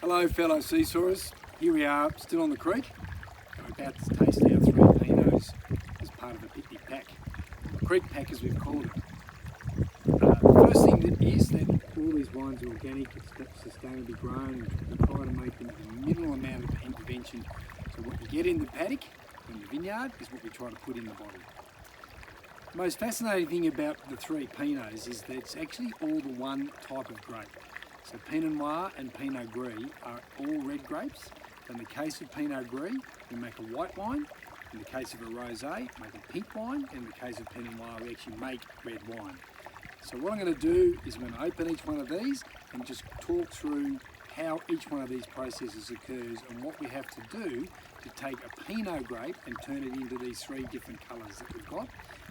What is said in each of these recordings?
Hello fellow seesawers, here we are still on the creek. We're about to taste our 3 Pinots as part of a picnic pack, a creek pack as we've called it. The first thing that is that all these wines are organic, it's sustainably grown, and we try to make them with a minimal amount of intervention. So what you get in the paddock, in the vineyard, is what we try to put in the bottle. The most fascinating thing about the 3 Pinots is that it's actually all the one type of grape. So Pinot Noir and Pinot Gris are all red grapes. In the case of Pinot Gris, we make a white wine. In the case of a rosé, we make a pink wine. In the case of Pinot Noir, we actually make red wine. So what I'm going to do is I'm going to open each one of these and just talk through how each one of these processes occurs and what we have to do to take a Pinot grape and turn it into these 3 different colours that we've got,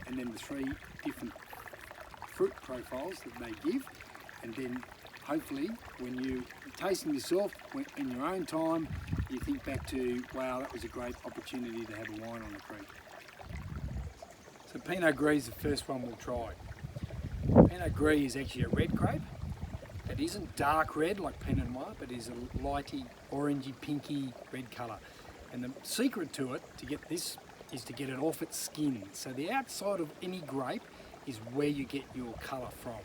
and then the 3 different fruit profiles that they give, and then hopefully when you taste them yourself in your own time, you think back to, wow, that was a great opportunity to have a wine on the creek. So Pinot Gris is the first one we'll try. Pinot Gris is actually a red grape. It isn't dark red like Pinot Noir, but is a lighty, orangey, pinky red colour. And the secret to it, to get this, is to get it off its skin. So the outside of any grape is where you get your colour from.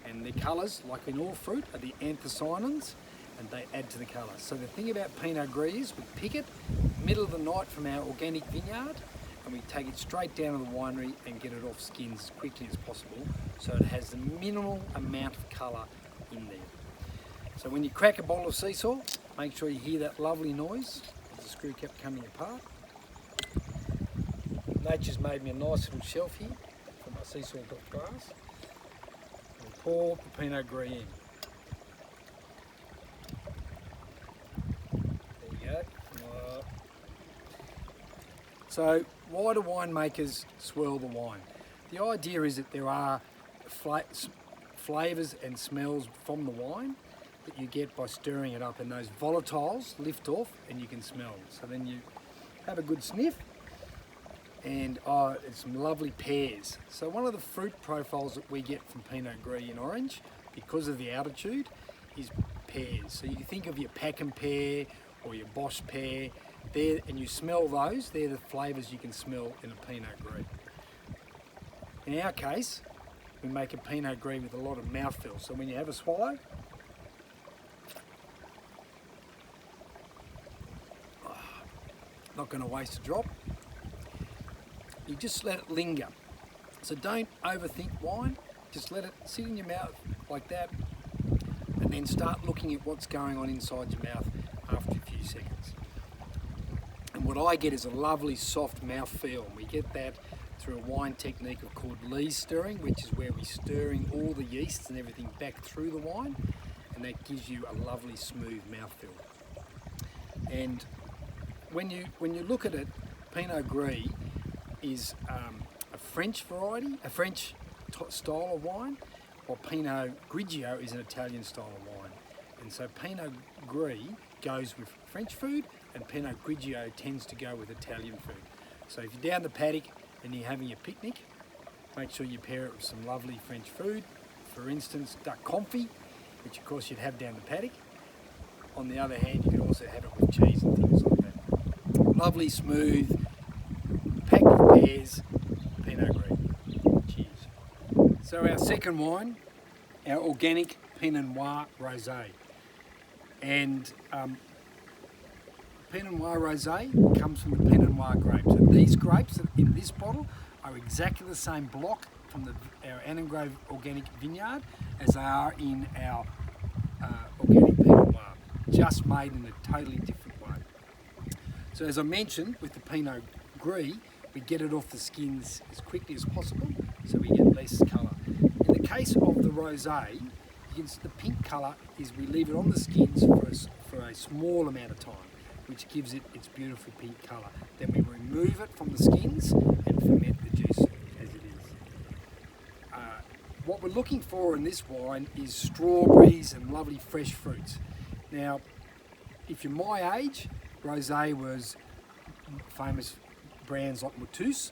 And the colours, like in all fruit, are the anthocyanins, and they add to the colour. So the thing about Pinot Gris is we pick it middle of the night from our organic vineyard, and we take it straight down to the winery and get it off skins as quickly as possible, so it has the minimal amount of colour in there. So when you crack a bottle of sea salt, make sure you hear that lovely noise as the screw cap coming apart. Nature's made me a nice little shelf here for my sea salt glass. We'll pour the Pinot Gris in. There you go. So why do winemakers swirl the wine? The idea is that there are flavours and smells from the wine that you get by stirring it up, and those volatiles lift off and you can smell. So then you have a good sniff, and it's some lovely pears. So one of the fruit profiles that we get from Pinot Gris in orange, because of the altitude, is pears. So you think of your Packham pear or your Bosch pear, there, and you smell those, they're the flavours you can smell in a Pinot Gris. In our case, we make a Pinot Gris with a lot of mouthfeel. So when you have a swallow, not going to waste a drop. You just let it linger. So don't overthink wine, just let it sit in your mouth like that, and then start looking at what's going on inside your mouth after a few seconds. And what I get is a lovely soft mouth feel. We get that through a wine technique called lees stirring, which is where we're stirring all the yeasts and everything back through the wine, and that gives you a lovely smooth mouthfeel. And when you look at it, Pinot Gris is a French variety, a French style of wine, while Pinot Grigio is an Italian style of wine. And so Pinot Gris goes with French food, and Pinot Grigio tends to go with Italian food. So if you're down the paddock and you're having a picnic, make sure you pair it with some lovely French food. For instance, duck confit, which of course you'd have down the paddock. On the other hand, you can also have it with cheese and things like that. Lovely, smooth, packed with pears, Pinot Gris. Cheers. So our second wine, our organic Pinot Noir Rosé. And Pinot Noir Rosé comes from the Pinot Noir grapes. And these grapes in this bottle are exactly the same block from our Annengrove organic vineyard as they are in our organic Pinot Noir, just made in a totally different way. So as I mentioned, with the Pinot Gris, we get it off the skins as quickly as possible, so we get less colour. In the case of the rosé, the pink colour is we leave it on the skins for a small amount of time, which gives it its beautiful pink colour. Then we remove it from the skins and ferment the juice as it is. What we're looking for in this wine is strawberries and lovely fresh fruits. Now, if you're my age, rosé was famous brands like Moutus,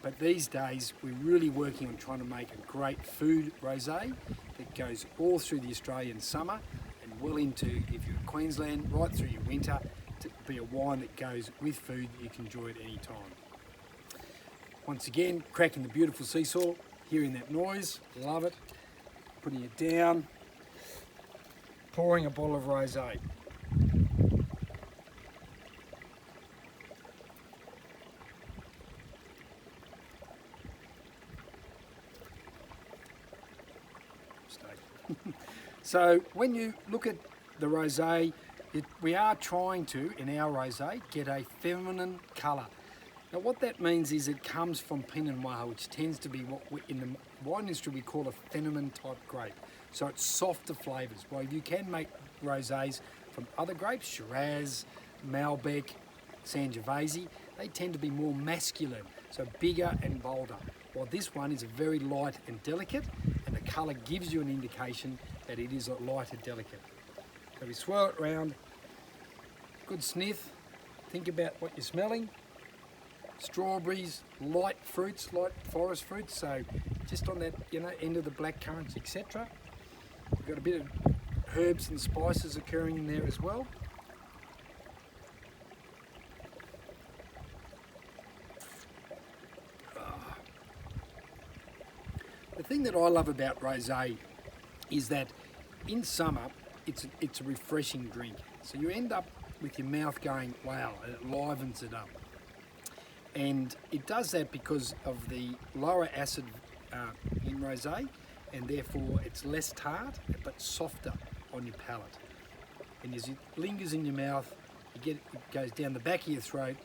but these days we're really working on trying to make a great food rosé that goes all through the Australian summer and well into, if you're in Queensland, right through your winter, to be a wine that goes with food that you can enjoy at any time. Once again, cracking the beautiful sea salt, hearing that noise, love it. Putting it down, pouring a bottle of rosé. So when you look at the rosé, we are trying to, in our rosé, get a feminine colour. Now what that means is it comes from Pinot Noir, which tends to be what in the wine industry we call a feminine type grape. So it's softer flavours. While you can make rosés from other grapes, Shiraz, Malbec, Sangiovese, they tend to be more masculine, so bigger and bolder. While this one is very light and delicate, and the colour gives you an indication that it is a lighter delicate. So we swirl it around, good sniff, think about what you're smelling. Strawberries, light fruits, light forest fruits, so just on that end of the black currants, etc. We've got a bit of herbs and spices occurring in there as well. The thing that I love about rosé is that in summer it's a refreshing drink. So you end up with your mouth going, wow, it livens it up. And it does that because of the lower acid in rosé, and therefore it's less tart but softer on your palate. And as it lingers in your mouth, it goes down the back of your throat.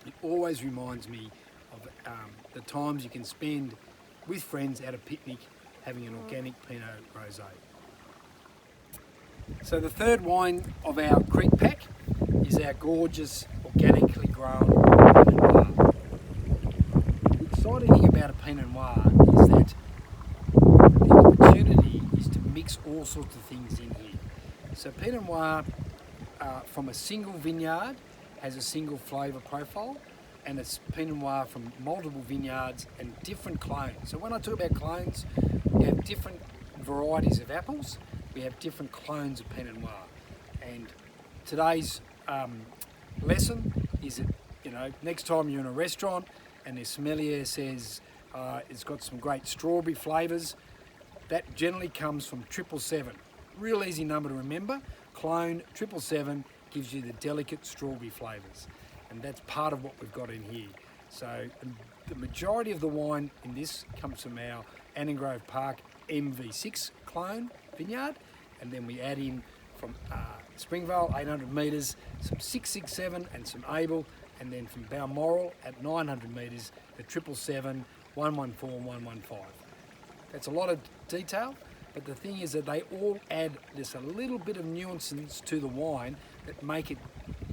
It always reminds me of the times you can spend with friends at a picnic having an organic Pinot rosé. So the third wine of our creek pack is our gorgeous organically grown Pinot Noir. The exciting thing about a Pinot Noir is that the opportunity is to mix all sorts of things in here. So Pinot Noir from a single vineyard has a single flavour profile, and it's Pinot Noir from multiple vineyards and different clones. So when I talk about clones, we have different varieties of apples, we have different clones of Pinot Noir. And today's lesson is that, next time you're in a restaurant and the sommelier says it's got some great strawberry flavours, that generally comes from 777. Real easy number to remember. Clone 777 gives you the delicate strawberry flavours, and that's part of what we've got in here. So the majority of the wine in this comes from our Annan Grove Park MV6 clone vineyard, and then we add in from Springvale 800 metres some 667 and some Abel, and then from Balmoral at 900 metres the 777, 114 and 115. That's a lot of detail, but the thing is that they all add just a little bit of nuances to the wine that make it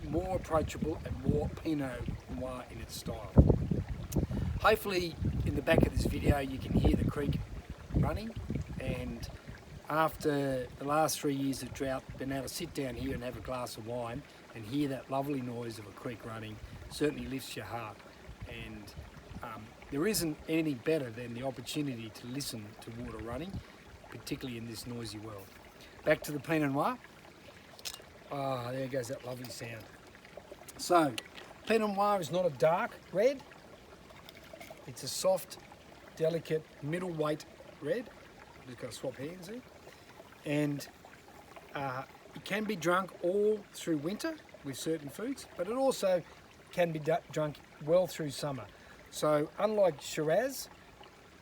more approachable and more Pinot Noir in its style. Hopefully in the back of this video you can hear the creek running, and after the last 3 years of drought, being able to sit down here and have a glass of wine and hear that lovely noise of a creek running certainly lifts your heart. And there isn't anything better than the opportunity to listen to water running, particularly in this noisy world. Back to the Pinot Noir. Ah, there goes that lovely sound. So, Pinot Noir is not a dark red. It's a soft, delicate, middleweight red. I'm just going to swap hands there. And it can be drunk all through winter with certain foods, but it also can be drunk well through summer. So unlike Shiraz,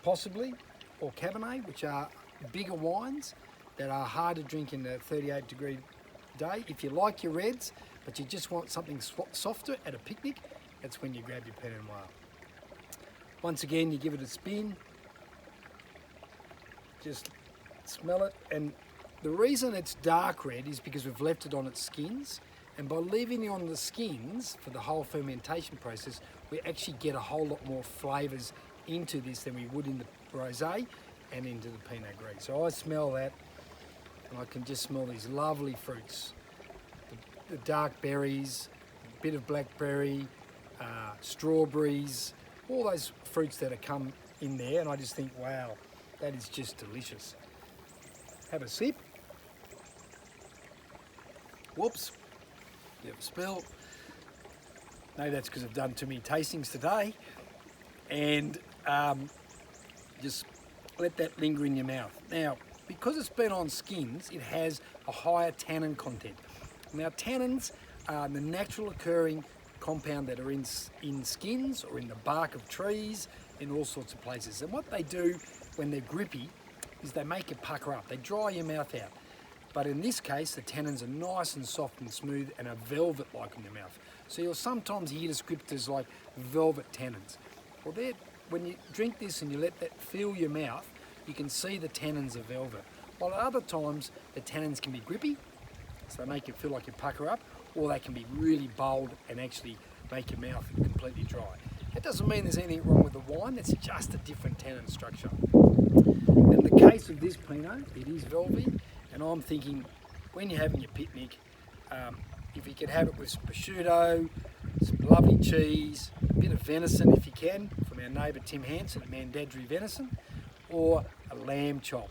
possibly, or Cabernet, which are bigger wines that are hard to drink in a 38-degree day, if you like your reds, but you just want something softer at a picnic, that's when you grab your Pinot Noir. Once again, you give it a spin, just smell it, and the reason it's dark red is because we've left it on its skins, and by leaving it on the skins for the whole fermentation process, we actually get a whole lot more flavours into this than we would in the rosé and into the Pinot Gris. So I smell that, and I can just smell these lovely fruits. The dark berries, a bit of blackberry, strawberries, all those fruits that have come in there, and I just think, wow, that is just delicious. Have a sip. Whoops, bit of a spill. Maybe that's because I've done too many tastings today. And just let that linger in your mouth. Now, because it's been on skins, it has a higher tannin content. Now, tannins are the natural occurring compound that are in skins or in the bark of trees, in all sorts of places. And what they do when they're grippy is they make it pucker up. They dry your mouth out. But in this case, the tannins are nice and soft and smooth and are velvet-like in your mouth. So you'll sometimes hear descriptors like velvet tannins. Well, when you drink this and you let that fill your mouth, you can see the tannins are velvet. While at other times, the tannins can be grippy, so they make it feel like you pucker up, or they can be really bold and actually make your mouth completely dry. That doesn't mean there's anything wrong with the wine, it's just a different tannin structure. In the case of this Pinot, it is velvety, and I'm thinking when you're having your picnic, if you could have it with some prosciutto, some lovely cheese, a bit of venison if you can, from our neighbour Tim Hansen at Mandadri Venison, or a lamb chop.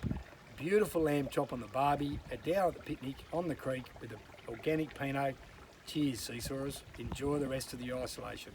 Beautiful lamb chop on the barbie, down at the picnic on the creek with an organic Pinot. Cheers, seesawers. Enjoy the rest of the isolation.